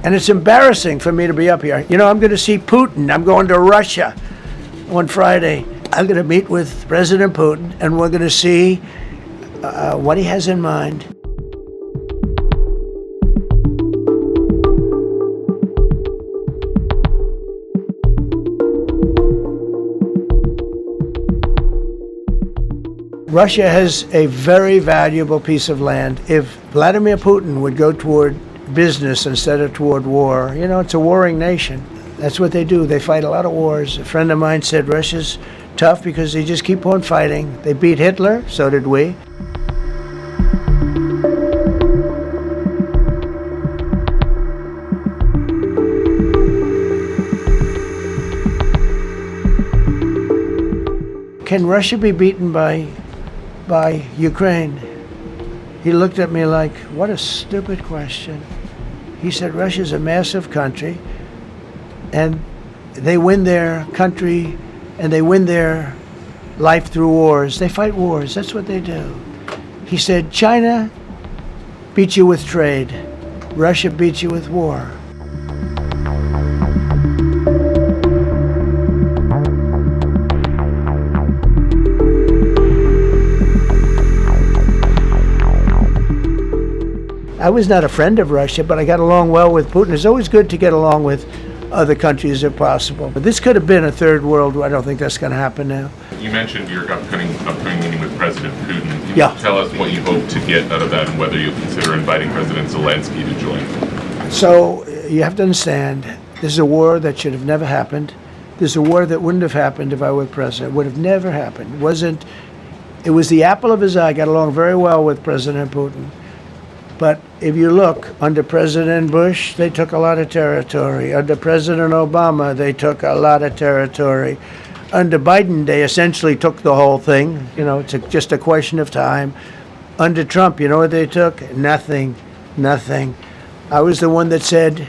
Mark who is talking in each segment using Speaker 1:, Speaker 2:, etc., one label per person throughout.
Speaker 1: And it's embarrassing for me to be up here. You know, I'm going to see Putin. I'm going to Russia on Friday. I'm going to meet with President Putin, and we're going to see what he has in mind. Russia has a very valuable piece of land. If Vladimir Putin would go toward business instead of toward war, you know, it's a warring nation. That's what they do. They fight a lot of wars. A friend of mine said Russia's tough because they just keep on fighting. They beat Hitler, so did we. Can Russia be beaten by Ukraine? He looked at me like, what a stupid question. He said, Russia's a massive country, and they win their country and they win their life through wars. They fight wars. That's what they do. He said, China beats you with trade. Russia beats you with war. I was not a friend of Russia, but I got along well with Putin. It's always good to get along with other countries if possible. But this could have been a third world war. I don't think that's going to happen now.
Speaker 2: You mentioned your upcoming meeting with President Putin. Can
Speaker 1: Yeah.
Speaker 2: you tell us what you hope to get out of that and whether you'll consider inviting President Zelensky to join?
Speaker 1: So you have to understand, this is a war that should have never happened. This is a war that wouldn't have happened if I were president. It would have never happened. It was the apple of his eye. I got along very well with President Putin. But if you look, under President Bush, they took a lot of territory. Under President Obama, they took a lot of territory. Under Biden, they essentially took the whole thing. You know, it's just a question of time. Under Trump, you know what they took? Nothing. I was the one that said,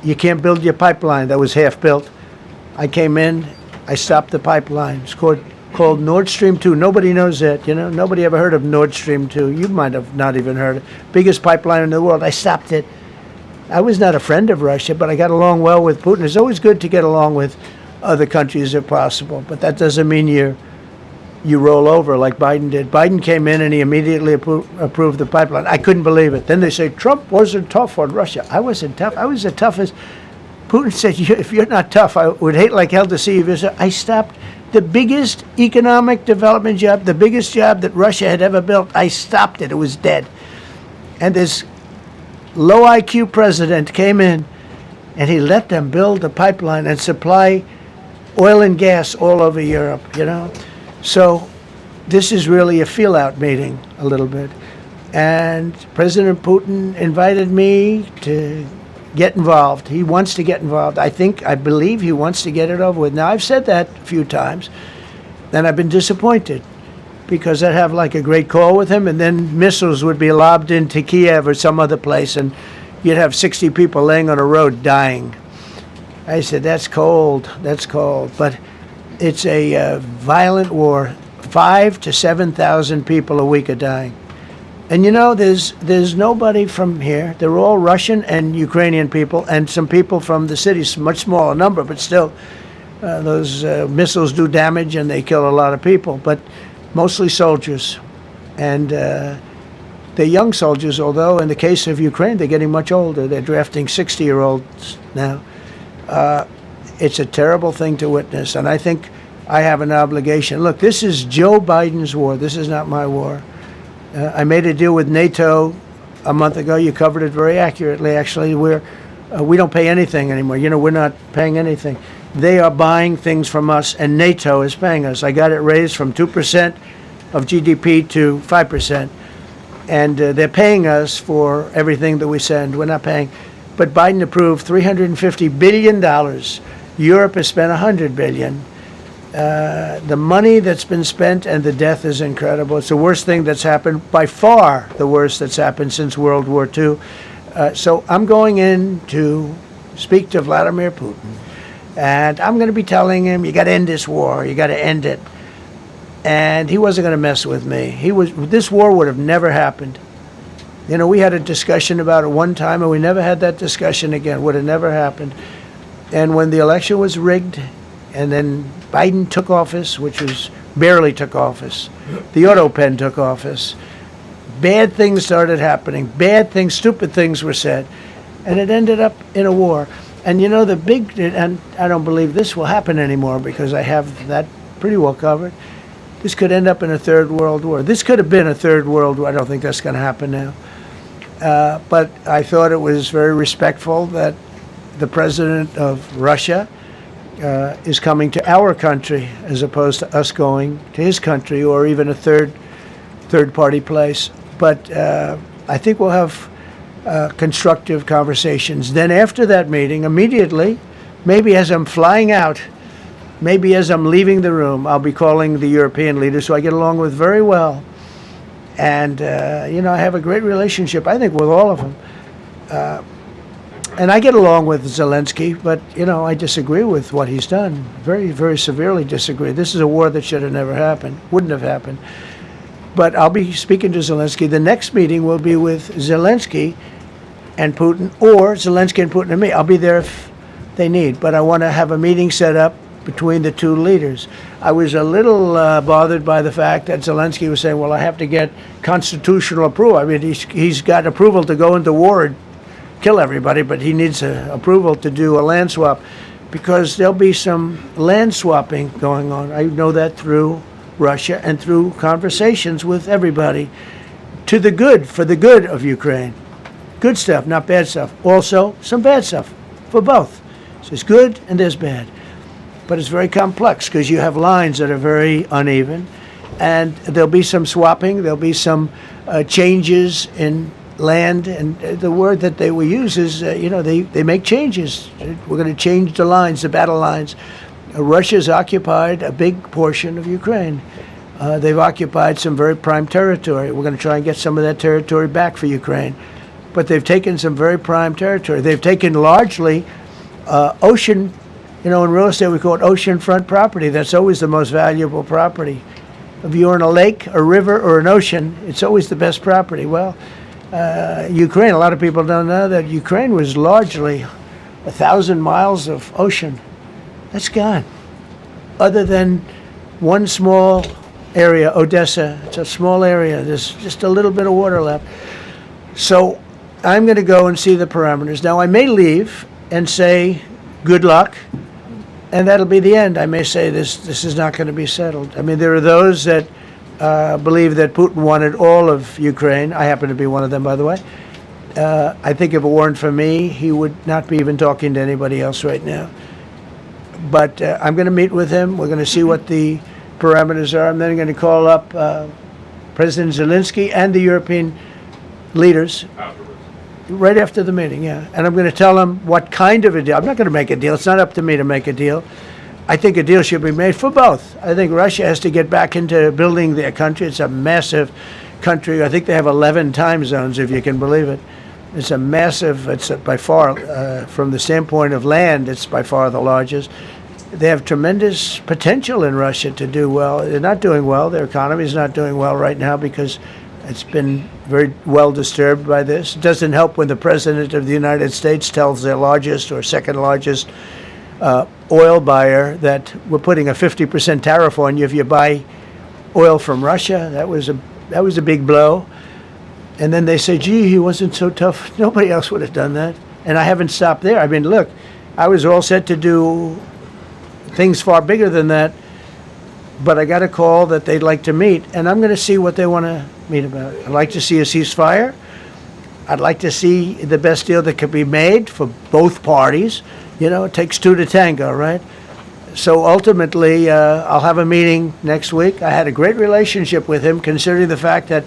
Speaker 1: you can't build your pipeline. That was half built. I came in, I stopped the pipeline. It's called Nordstream 2. Nobody knows that, you know. Nobody ever heard of Nordstream 2. You might have not even heard of it. Biggest pipeline in the world. I stopped it. I was not a friend of Russia, but I got along well with Putin. It's always good to get along with other countries if possible, but that doesn't mean you roll over like Biden did. Biden came in and he immediately approved the pipeline. I couldn't believe it. Then they say Trump wasn't tough on Russia. I wasn't tough. I was the toughest. Putin said, if you're not tough, I would hate like hell to see you visit. I stopped the biggest economic development job, the biggest job that Russia had ever built. I stopped it. It was dead. And this low IQ president came in and he let them build the pipeline and supply oil and gas all over Europe, you know. So this is really a feel-out meeting a little bit. And President Putin invited me to get involved. He wants to get involved. I believe he wants to get it over with. Now, I've said that a few times, and I've been disappointed because I'd have like a great call with him, and then missiles would be lobbed into Kyiv or some other place, and you'd have 60 people laying on a road dying. I said, that's cold. But it's a violent war. 5,000 to 7,000 people a week are dying. And you know, there's nobody from here. They're all Russian and Ukrainian people, and some people from the cities, much smaller number, but still, those missiles do damage and they kill a lot of people, but mostly soldiers. And they're young soldiers, although in the case of Ukraine, they're getting much older. They're drafting 60-year-olds now. It's a terrible thing to witness, and I think I have an obligation. Look, this is Joe Biden's war. This is not my war. I made a deal with NATO a month ago. You covered it very accurately, actually. We don't pay anything anymore. You know, we're not paying anything. They are buying things from us, and NATO is paying us. I got it raised from 2% of GDP to 5%. And they're paying us for everything that we send. We're not paying. But Biden approved $350 billion. Europe has spent $100 billion. The money that's been spent and the death is incredible. It's the worst thing that's happened, by far the worst that's happened since World War II. So I'm going in to speak to Vladimir Putin, and I'm going to be telling him, you got to end this war, you got to end it. And he wasn't going to mess with me. This war would have never happened You know, we had a discussion about it one time, and we never had that discussion again. Would have never happened. And when the election was rigged, and then Biden took office, which was barely took office, the auto pen took office, bad things started happening. Bad things, stupid things were said. And it ended up in a war. And you know, and I don't believe this will happen anymore because I have that pretty well covered. This could end up in a third world war. This could have been a third world war. I don't think that's going to happen now. But I thought it was very respectful that the president of Russia is coming to our country as opposed to us going to his country or even a third party place. But I think we'll have constructive conversations. Then after that meeting, immediately, maybe as I'm flying out, maybe as I'm leaving the room, I'll be calling the European leaders who I get along with very well. And, you know, I have a great relationship, I think, with all of them. And I get along with Zelensky, but, you know, I disagree with what he's done. Very, very severely disagree. This is a war that should have never happened, wouldn't have happened. But I'll be speaking to Zelensky. The next meeting will be with Zelensky and Putin, or Zelensky and Putin and me. I'll be there if they need. But I want to have a meeting set up between the two leaders. I was a little bothered by the fact that Zelensky was saying, well, I have to get constitutional approval. I mean, he's got approval to go into war and kill everybody, but he needs approval to do a land swap because there'll be some land swapping going on. I know that through Russia and through conversations with everybody to the good, for the good of Ukraine. Good stuff, not bad stuff. Also, some bad stuff for both. So there's good and there's bad. But it's very complex because you have lines that are very uneven. And there'll be some swapping. There'll be some changes in land. And the word that they will use is, you know, they make changes. We're going to change the lines, the battle lines. Russia's occupied a big portion of Ukraine. They've occupied some very prime territory. We're going to try and get some of that territory back for Ukraine. But they've taken some very prime territory. They've taken largely ocean, you know, in real estate we call it oceanfront property. That's always the most valuable property. If you're in a lake, a river, or an ocean, it's always the best property. Well, Ukraine, a lot of people don't know that Ukraine was largely 1,000 miles of ocean. That's gone. Other than one small area, Odessa, it's a small area. There's just a little bit of water left. So I'm going to go and see the parameters. Now, I may leave and say, good luck, and that'll be the end. I may say this is not going to be settled. I mean, there are those that believe that Putin wanted all of Ukraine. I happen to be one of them, by the way. I think if it weren't for me, he would not be even talking to anybody else right now. But I'm going to meet with him. We're going to see what the parameters are. I'm then going to call up President Zelensky and the European leaders right after the meeting, yeah. And I'm going to tell them what kind of a deal. I'm not going to make a deal. It's not up to me to make a deal. I think a deal should be made for both. I think Russia has to get back into building their country. It's a massive country. I think they have 11 time zones, if you can believe it. It's a massive, it's by far, from the standpoint of land, it's by far the largest. They have tremendous potential in Russia to do well. They're not doing well. Their economy is not doing well right now because it's been very well disturbed by this. It doesn't help when the President of the United States tells their largest or second largest oil buyer that we're putting a 50% tariff on you if you buy oil from Russia. That was a big blow. And then they say, gee, he wasn't so tough. Nobody else would have done that. And I haven't stopped there. I mean, look, I was all set to do things far bigger than that, but I got a call that they'd like to meet, and I'm going to see what they want to meet about. I'd like to see a ceasefire. I'd like to see the best deal that could be made for both parties. You know, it takes two to tango, right? So ultimately, I'll have a meeting next week. I had a great relationship with him, considering the fact that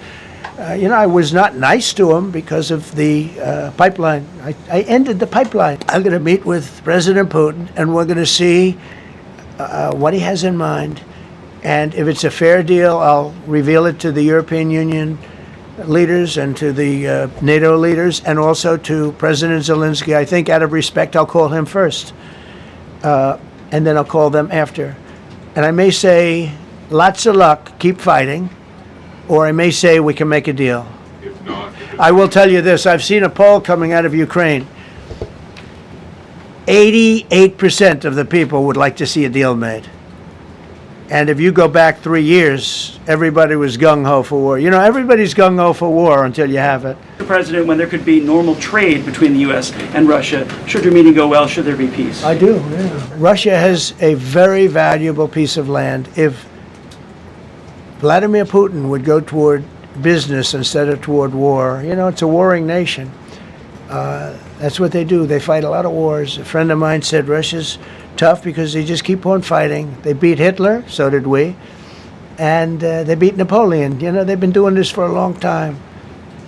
Speaker 1: you know, I was not nice to him because of the pipeline. I ended the pipeline. I'm going to meet with President Putin, and we're going to see what he has in mind. And if it's a fair deal, I'll reveal it to the European Union leaders and to the NATO leaders and also to President Zelensky. I think out of respect, I'll call him first. And then I'll call them after. And I may say, lots of luck, keep fighting. Or I may say we can make a deal.
Speaker 2: If not,
Speaker 1: I will tell you this. I've seen a poll coming out of Ukraine. 88% of the people would like to see a deal made. And if you go back 3 years, everybody was gung-ho for war. You know, everybody's gung-ho for war until you have it.
Speaker 3: Mr. President, when there could be normal trade between the U.S. and Russia, should your meeting go well, should there be peace?
Speaker 1: I do, yeah. Russia has a very valuable piece of land. If Vladimir Putin would go toward business instead of toward war, you know, it's a warring nation. That's what they do. They fight a lot of wars. A friend of mine said Russia's tough because they just keep on fighting. They beat Hitler, so did we, and they beat Napoleon. You know, they've been doing this for a long time.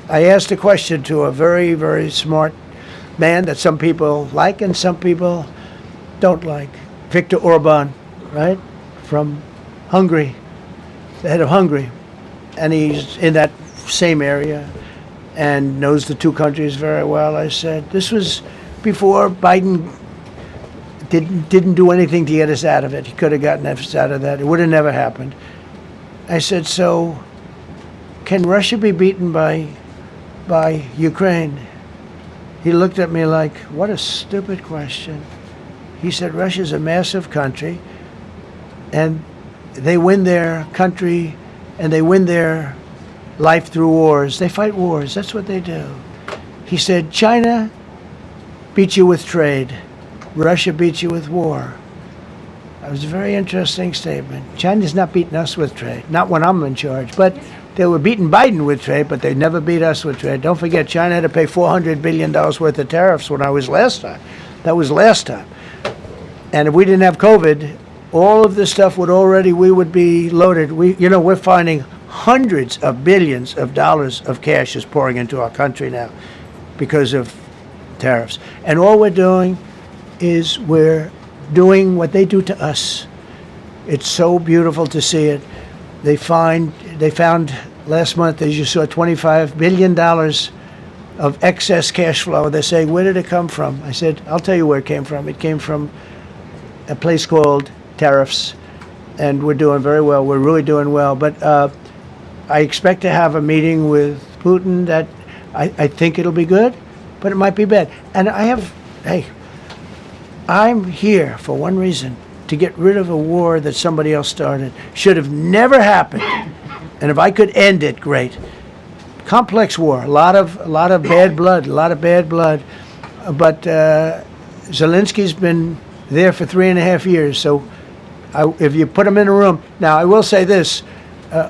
Speaker 1: I asked a question to a very, very smart man that some people like and some people don't like. Viktor Orban, right, from Hungary, the head of Hungary, and he's in that same area and knows the two countries very well. I said, this was before Biden didn't do anything to get us out of it. He could have gotten us out of that. It would have never happened. I said, so can Russia be beaten by Ukraine? He looked at me like, what a stupid question. He said, Russia's a massive country, and they win their country and they win their life through wars. They fight wars. That's what they do. He said, China beats you with trade. Russia beats you with war. That was a very interesting statement. China's not beating us with trade, not when I'm in charge. But they were beating Biden with trade, but they never beat us with trade. Don't forget, China had to pay $400 billion worth of tariffs when I was last time. That was last time. And if we didn't have COVID, all of this stuff we would be loaded. We're finding hundreds of billions of dollars of cash is pouring into our country now because of tariffs. And all we're doing is we're doing what they do to us. It's so beautiful to see it. They found last month, as you saw, $25 billion of excess cash flow. They're saying, where did it come from? I said, I'll tell you where it came from. It came from a place called tariffs, and we're doing very well. We're really doing well. But I expect to have a meeting with Putin that I think it'll be good, but it might be bad. And I'm here for one reason, to get rid of a war that somebody else started. Should have never happened. And if I could end it, great. Complex war, a lot of bad blood, But Zelensky's been there for 3.5 years. So if you put him in a room, now I will say this,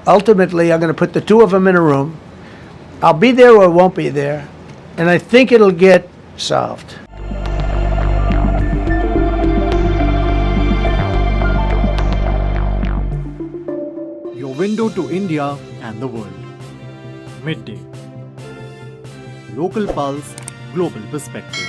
Speaker 1: ultimately I'm going to put the two of them in a room. I'll be there or won't be there, and I think it'll get solved.
Speaker 4: Your window to India and the world. Midday. Local pulse, global perspective.